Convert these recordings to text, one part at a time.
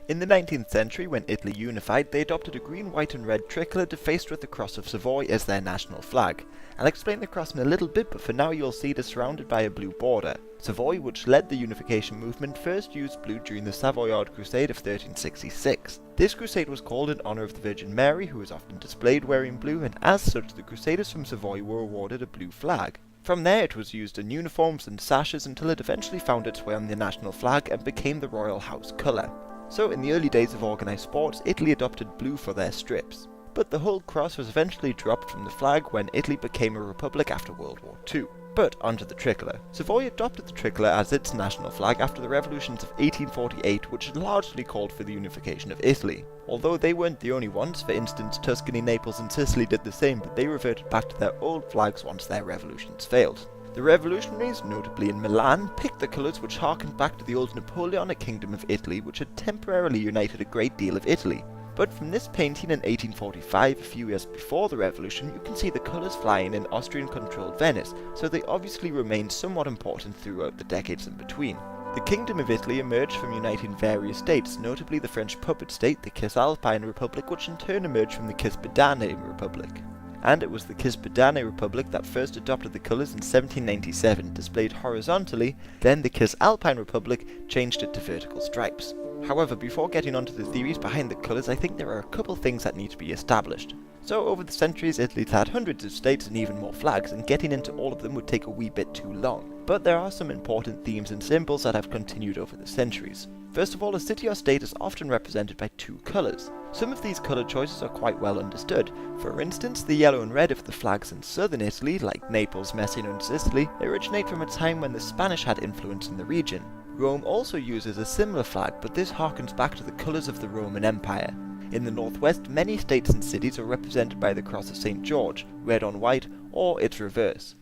In the 19th century, when Italy unified, they adopted a green, white and red tricolor defaced with the Cross of Savoy as their national flag. I'll explain the cross in a little bit, but for now you'll see it is surrounded by a blue border. Savoy, which led the unification movement, first used blue during the Savoyard Crusade of 1366. This crusade was called in honour of the Virgin Mary, who was often displayed wearing blue, and as such the Crusaders from Savoy were awarded a blue flag. From there it was used in uniforms and sashes until it eventually found its way on the national flag and became the royal house colour. So in the early days of organised sports, Italy adopted blue for their strips. But the whole cross was eventually dropped from the flag when Italy became a republic after World War II. But onto the tricolor. Savoy adopted the tricolor as its national flag after the revolutions of 1848, which largely called for the unification of Italy. Although they weren't the only ones, for instance Tuscany, Naples and Sicily did the same, but they reverted back to their old flags once their revolutions failed. The revolutionaries, notably in Milan, picked the colours which harkened back to the old Napoleonic Kingdom of Italy, which had temporarily united a great deal of Italy. But from this painting in 1845, a few years before the revolution, you can see the colours flying in Austrian-controlled Venice, so they obviously remained somewhat important throughout the decades in between. The Kingdom of Italy emerged from uniting various states, notably the French puppet state, the Cisalpine Republic, which in turn emerged from the Cispadane Republic. And it was the Cispadane Republic that first adopted the colours in 1797, displayed horizontally, then the Cisalpine Republic changed it to vertical stripes. However, before getting onto the theories behind the colours, I think there are a couple things that need to be established. So over the centuries, Italy's had hundreds of states and even more flags, and getting into all of them would take a wee bit too long. But there are some important themes and symbols that have continued over the centuries. First of all, a city or state is often represented by two colours. Some of these colour choices are quite well understood. For instance, the yellow and red of the flags in southern Italy, like Naples, Messina and Sicily, originate from a time when the Spanish had influence in the region. Rome also uses a similar flag, but this harkens back to the colours of the Roman Empire. In the northwest, many states and cities are represented by the Cross of St. George, red on white, or its reverse.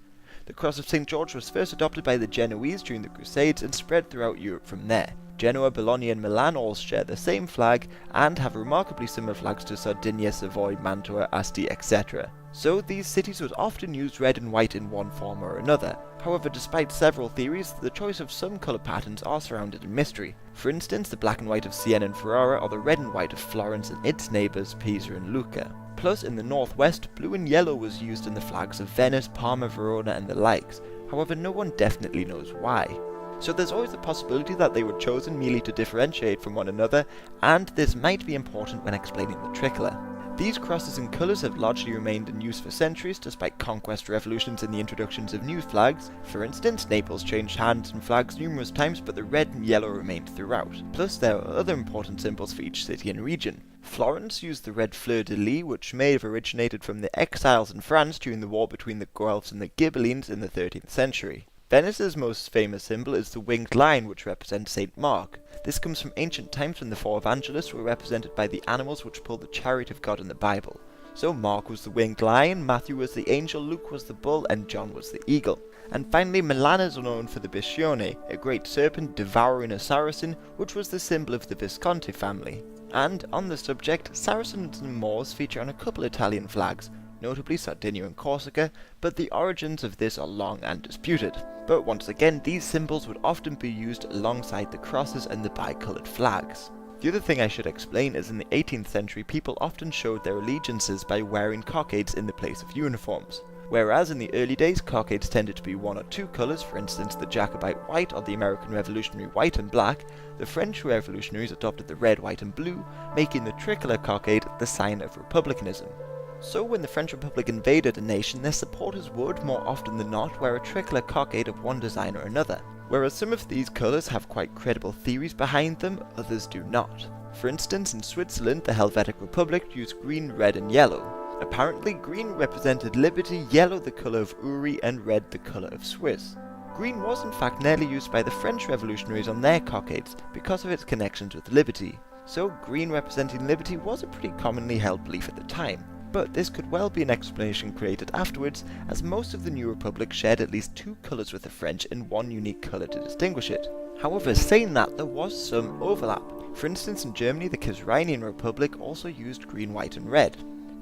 The Cross of St. George was first adopted by the Genoese during the Crusades and spread throughout Europe from there. Genoa, Bologna and Milan all share the same flag and have remarkably similar flags to Sardinia, Savoy, Mantua, Asti, etc. So these cities would often use red and white in one form or another. However, despite several theories, the choice of some colour patterns are surrounded in mystery. For instance, the black and white of Siena and Ferrara, or the red and white of Florence and its neighbours Pisa and Lucca. Plus, in the northwest, blue and yellow was used in the flags of Venice, Parma, Verona and the likes. However, no one definitely knows why. So there's always the possibility that they were chosen merely to differentiate from one another, and this might be important when explaining the tricolor. These crosses and colours have largely remained in use for centuries, despite conquest, revolutions and the introductions of new flags. For instance, Naples changed hands and flags numerous times, but the red and yellow remained throughout. Plus, there are other important symbols for each city and region. Florence used the red fleur-de-lis, which may have originated from the exiles in France during the war between the Guelphs and the Ghibellines in the 13th century. Venice's most famous symbol is the winged lion, which represents St. Mark. This comes from ancient times when the four evangelists were represented by the animals which pulled the chariot of God in the Bible. So Mark was the winged lion, Matthew was the angel, Luke was the bull, and John was the eagle. And finally, Milan is known for the Biscione, a great serpent devouring a Saracen, which was the symbol of the Visconti family. And on the subject, Saracens and Moors feature on a couple Italian flags, notably Sardinia and Corsica, but the origins of this are long and disputed. But once again, these symbols would often be used alongside the crosses and the bicoloured flags. The other thing I should explain is in the 18th century people often showed their allegiances by wearing cockades in the place of uniforms. Whereas in the early days cockades tended to be one or two colours, for instance the Jacobite white or the American Revolutionary white and black, the French revolutionaries adopted the red, white and blue, making the tricolour cockade the sign of republicanism. So when the French Republic invaded a nation, their supporters would, more often than not, wear a tricolour cockade of one design or another. Whereas some of these colours have quite credible theories behind them, others do not. For instance, in Switzerland, the Helvetic Republic used green, red and yellow. Apparently, green represented liberty, yellow the colour of Uri and red the colour of Swiss. Green was in fact nearly used by the French revolutionaries on their cockades because of its connections with liberty. So green representing liberty was a pretty commonly held belief at the time. But this could well be an explanation created afterwards, as most of the new republic shared at least two colours with the French and one unique colour to distinguish it. However, saying that, there was some overlap. For instance, in Germany, the Khazarian Republic also used green, white and red.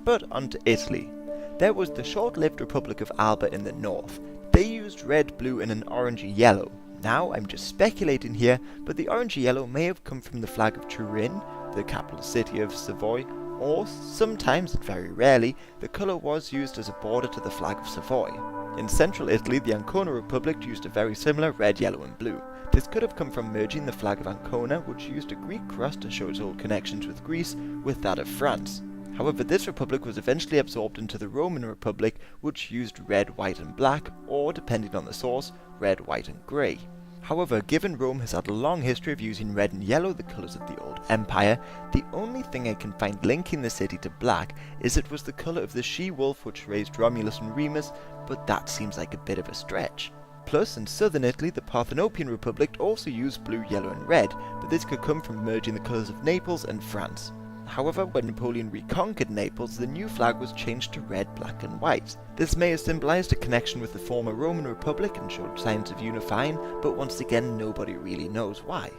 But on to Italy. There was the short-lived Republic of Alba in the north. They used red, blue and an orangey yellow. Now, I'm just speculating here, but the orange-yellow may have come from the flag of Turin, the capital city of Savoy, or sometimes, and very rarely, the colour was used as a border to the flag of Savoy. In central Italy, the Ancona Republic used a very similar red, yellow and blue. This could have come from merging the flag of Ancona, which used a Greek cross to show its old connections with Greece, with that of France. However, this republic was eventually absorbed into the Roman Republic, which used red, white and black, or, depending on the source, red, white and grey. However, given Rome has had a long history of using red and yellow, the colours of the old empire, the only thing I can find linking the city to black is it was the colour of the she-wolf which raised Romulus and Remus, but that seems like a bit of a stretch. Plus, in southern Italy, the Parthenopean Republic also used blue, yellow and red, but this could come from merging the colours of Naples and France. However, when Napoleon reconquered Naples, the new flag was changed to red, black and white. This may have symbolised a connection with the former Roman Republic and showed signs of unifying, but once again nobody really knows why.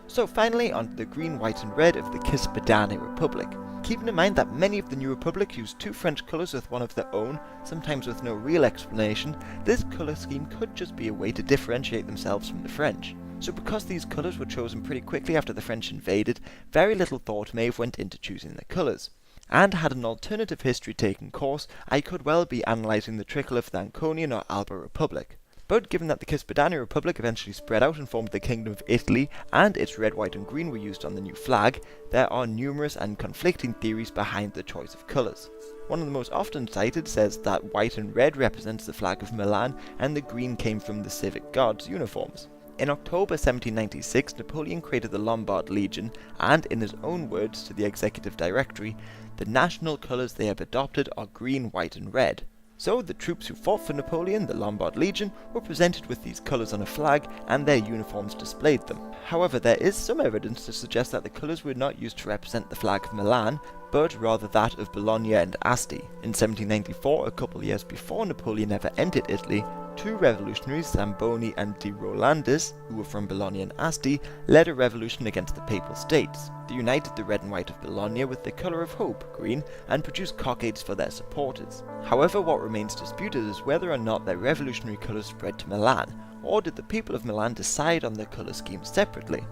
So finally, onto the green, white and red of the Kispadane Republic. Keeping in mind that many of the new republics use two French colours with one of their own, sometimes with no real explanation, this colour scheme could just be a way to differentiate themselves from the French. So because these colours were chosen pretty quickly after the French invaded, very little thought may have went into choosing the colours. And had an alternative history taken course, I could well be analysing the tricolor for the Anconian or Alba Republic. But given that the Kispadane Republic eventually spread out and formed the Kingdom of Italy, and its red, white and green were used on the new flag, there are numerous and conflicting theories behind the choice of colours. One of the most often cited says that white and red represents the flag of Milan, and the green came from the civic guards' uniforms. In October 1796, Napoleon created the Lombard Legion, and in his own words to the Executive Directory, the national colours they have adopted are green, white and red. So the troops who fought for Napoleon, the Lombard Legion, were presented with these colours on a flag, and their uniforms displayed them. However, there is some evidence to suggest that the colours were not used to represent the flag of Milan, but rather that of Bologna and Asti. In 1794, a couple of years before Napoleon ever entered Italy, two revolutionaries, Zamboni and De Rolandis, who were from Bologna and Asti, led a revolution against the Papal States. They united the red and white of Bologna with the colour of hope, green, and produced cockades for their supporters. However, what remains disputed is whether or not their revolutionary colours spread to Milan, or did the people of Milan decide on their colour scheme separately?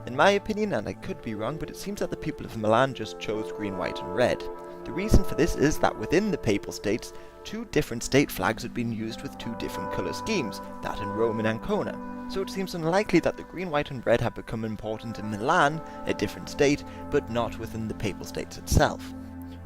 In my opinion, and I could be wrong, but it seems that the people of Milan just chose green, white and red. The reason for this is that within the Papal States, two different state flags had been used with two different colour schemes, that in Rome and Ancona. So it seems unlikely that the green, white and red have become important in Milan, a different state, but not within the Papal States itself.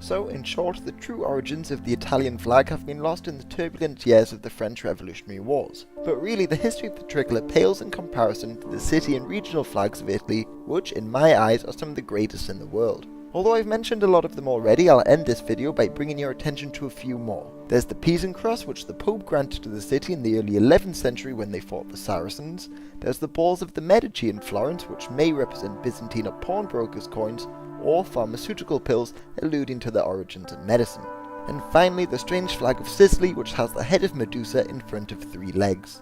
So, in short, the true origins of the Italian flag have been lost in the turbulent years of the French Revolutionary Wars. But really, the history of the tricolor pales in comparison to the city and regional flags of Italy, which, in my eyes, are some of the greatest in the world. Although I've mentioned a lot of them already, I'll end this video by bringing your attention to a few more. There's the Pisan Cross, which the Pope granted to the city in the early 11th century when they fought the Saracens. There's the Balls of the Medici in Florence, which may represent Byzantine or pawnbrokers' coins, or pharmaceutical pills, alluding to their origins in medicine. And finally, the strange flag of Sicily, which has the head of Medusa in front of three legs.